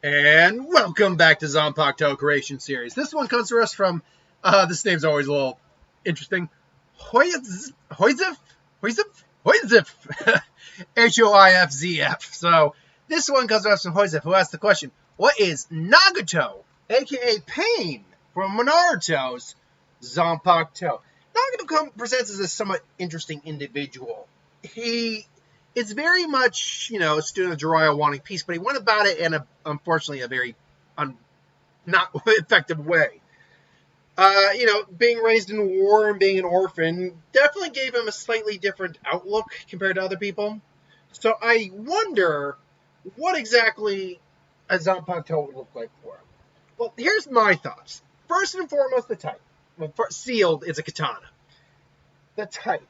And welcome back to Zanpakuto Creation Series. This one comes to us from, this name's always a little interesting, Hoizf, Hoizf. So this one comes to us from Hoizf, who asked the question, what is Nagato, aka Pain, from Naruto's Zanpakuto? Nagato presents as a somewhat interesting individual. It's very much, a student of Jiraiya wanting peace, but he went about it in, unfortunately, a very not effective way. Being raised in war and being an orphan definitely gave him a slightly different outlook compared to other people. So I wonder what exactly a Zanpakuto would look like for him. Well, here's my thoughts. First and foremost, the type. Well, sealed is a katana. The type.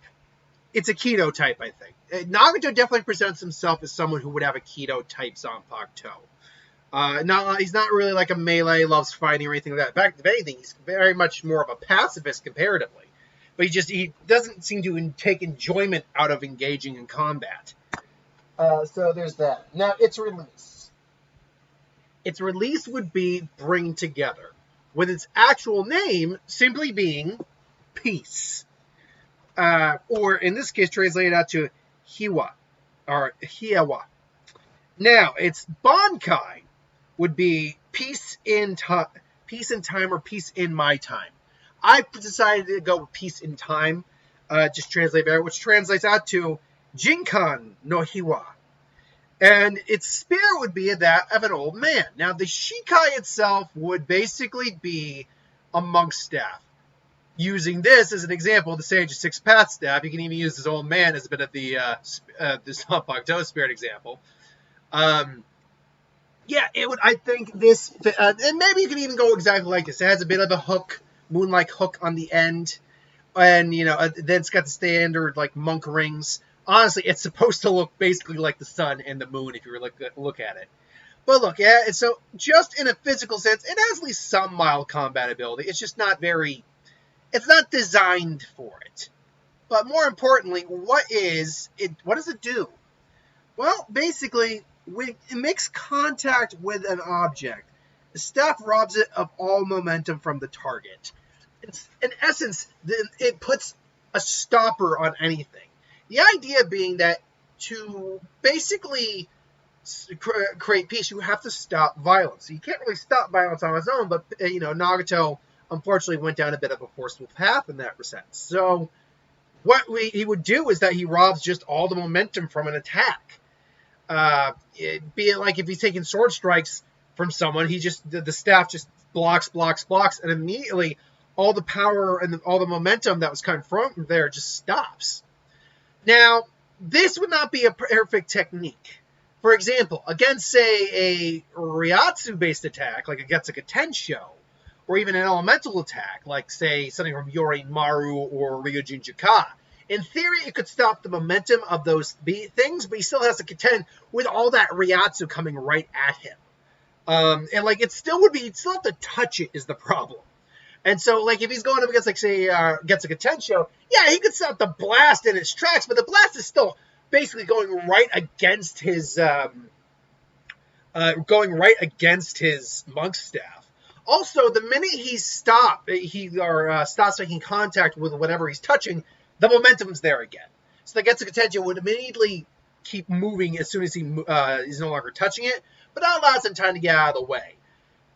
It's a Kido type, I think. Nagato definitely presents himself as someone who would have a Kido type Zanpakuto. He's not really like a melee, loves fighting or anything like that. In fact, if anything, he's very much more of a pacifist comparatively. But he doesn't seem to take enjoyment out of engaging in combat. So there's that. Now, its release. Its release would be Bring Together, with its actual name simply being Peace. Or in this case, translated out to Hiwa, or Hiawa. Now, its Bankai would be peace in time, or peace in my time. I decided to go with peace in time, just translate better, which translates out to Jinkan no Hiwa. And its spear would be that of an old man. Now, the Shikai itself would basically be a monk's staff. Using this as an example, the Sage of Six Paths staff, you can even use this old man as a bit of the Zanpakuto spirit example. It would. I think this, and maybe you can even go exactly like this. It has a bit of a hook, moon-like hook on the end, and then it's got the standard like monk rings. Honestly, it's supposed to look basically like the sun and the moon if you look at it. But look, so just in a physical sense, it has at least some mild combat ability. It's just not very. It's not designed for it. But more importantly, what does it do? Well, basically, when it makes contact with an object, the staff robs it of all momentum from the target. In essence, it puts a stopper on anything. The idea being that to basically create peace, you have to stop violence. So you can't really stop violence on its own, but Nagato unfortunately went down a bit of a forceful path in that sense. So what he would do is that he robs just all the momentum from an attack. Be it like if he's taking sword strikes from someone, the staff just blocks, and immediately all the power and all the momentum that was coming from there just stops. Now, this would not be a perfect technique. For example, against, say, a Ryatsu-based attack, like a Getsuga Tensho, or even an elemental attack, like, say, something from Yori Maru or Ryujin Jika. In theory, it could stop the momentum of those things, but he still has to contend with all that Ryatsu coming right at him. It still have to touch it is the problem. And so, if he's going up against, say, Getsuga Tensho, yeah, he could stop the blast in its tracks, but the blast is still basically going right against his monk staff. Also, the minute he stops making contact with whatever he's touching, the momentum's there again. So the Getsuga Tensho would immediately keep moving as soon as he's no longer touching it, but that allows him time to get out of the way.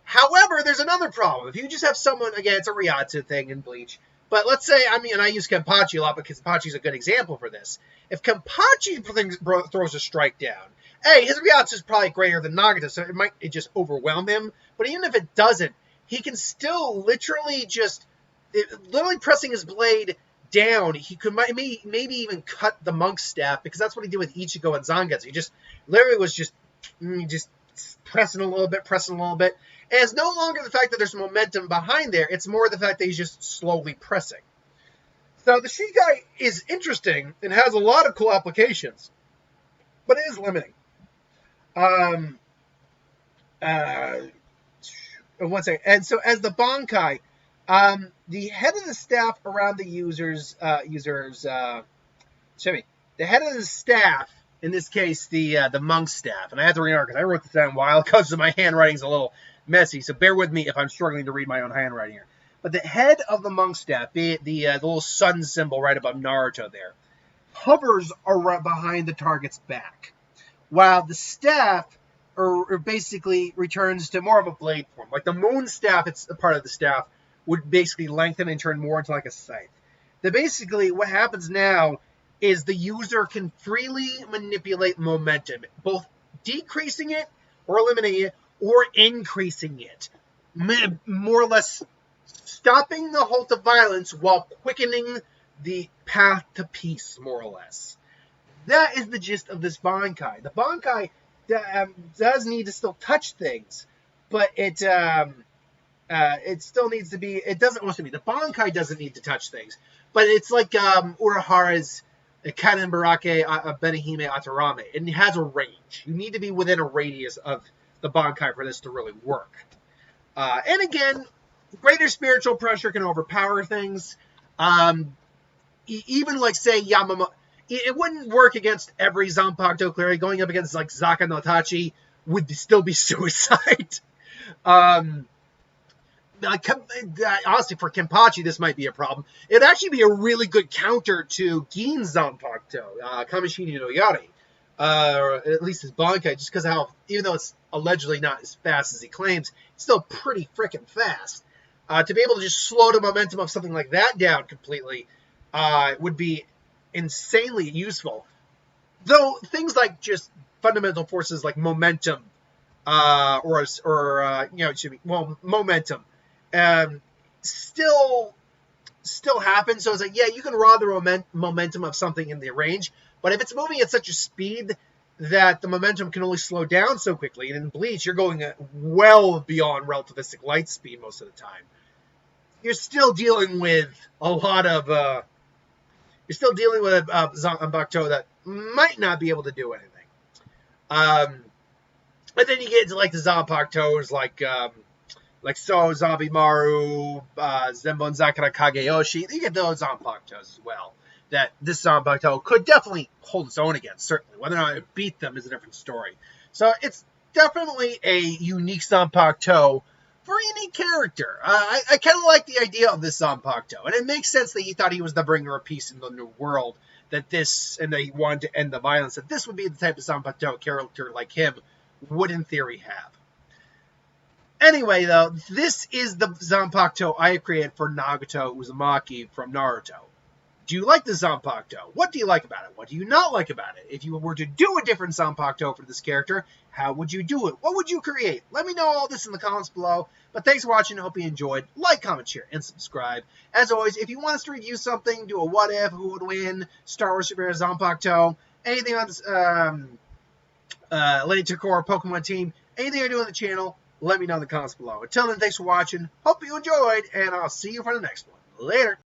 However, there's another problem. If you just have someone, again, it's a Ryatsu thing in Bleach, but let's say, and I use Kenpachi a lot because Kenpachi's a good example for this. If Kenpachi throws a strike down, his Ryatsu is probably greater than Nagato, so it might just overwhelm him. But even if it doesn't, he can still literally pressing his blade down. He could maybe even cut the monk's staff, because that's what he did with Ichigo and Zangetsu. He just literally was just pressing a little bit. And it's no longer the fact that there's momentum behind there. It's more the fact that he's just slowly pressing. So the Shikai is interesting and has a lot of cool applications, but it is limiting. One second. And so as the Bankai, the head of the staff around the the head of the staff in this case, the monk staff. And I have to read it because I wrote this down a while because my handwriting's a little messy. So bear with me if I'm struggling to read my own handwriting here. But the head of the monk staff, be it the little sun symbol right above Naruto there, hovers right behind the target's back, while the staff basically returns to more of a blade form. Like the moon staff, it's a part of the staff, would basically lengthen and turn more into like a scythe. That basically what happens now is the user can freely manipulate momentum, both decreasing it or eliminating it or increasing it. More or less stopping the halt of violence while quickening the path to peace, more or less. That is the gist of this Bankai. The Bankai does need to still touch things, but it still needs to be. It doesn't want to be. The Bankai doesn't need to touch things, but it's like Urahara's Kanen Barake Benihime Atarame. It has a range. You need to be within a radius of the Bankai for this to really work. And again, greater spiritual pressure can overpower things. Even like, say, Yamamoto, it wouldn't work against every Zanpakuto, clearly. Going up against, like, Zaka no Tachi would still be suicide. Honestly, for Kenpachi, this might be a problem. It'd actually be a really good counter to Gin's Zanpakuto, Kamishini no Yari. Or at least his Bankai, just because of how, even though it's allegedly not as fast as he claims, it's still pretty freaking fast. To be able to just slow the momentum of something like that down completely would be insanely useful. Though things like just fundamental forces like momentum, momentum, still happen. So it's like, yeah, you can raw the momentum of something in the range, but if it's moving at such a speed that the momentum can only slow down so quickly, and in Bleach, you're going well beyond relativistic light speed most of the time. You're still dealing with a lot of Zanpakuto that might not be able to do anything. But then you get into like the Zanpakutos like So Zabimaru, Zenbon Zakura Kageyoshi. You get those Zanpakutos as well. That this Zanpakuto could definitely hold its own against, certainly. Whether or not it beat them is a different story. So it's definitely a unique Zanpakuto for a unique character. I kind of like the idea of this Zanpakuto, and it makes sense that he thought he was the bringer of peace in the new world, and that he wanted to end the violence, that this would be the type of Zanpakuto character like him would in theory have. Anyway, though, this is the Zanpakuto I have created for Nagato Uzumaki from Naruto. Do you like the Zanpakuto? What do you like about it? What do you not like about it? If you were to do a different Zanpakuto for this character, how would you do it? What would you create? Let me know all this in the comments below. But thanks for watching. I hope you enjoyed. Like, comment, share, and subscribe. As always, if you want us to review something, do a what if, who would win, Star Wars Super Hero Zanpakuto, anything on this Lady Takora Pokemon team, anything I do on the channel, let me know in the comments below. Until then, thanks for watching. Hope you enjoyed, and I'll see you for the next one. Later.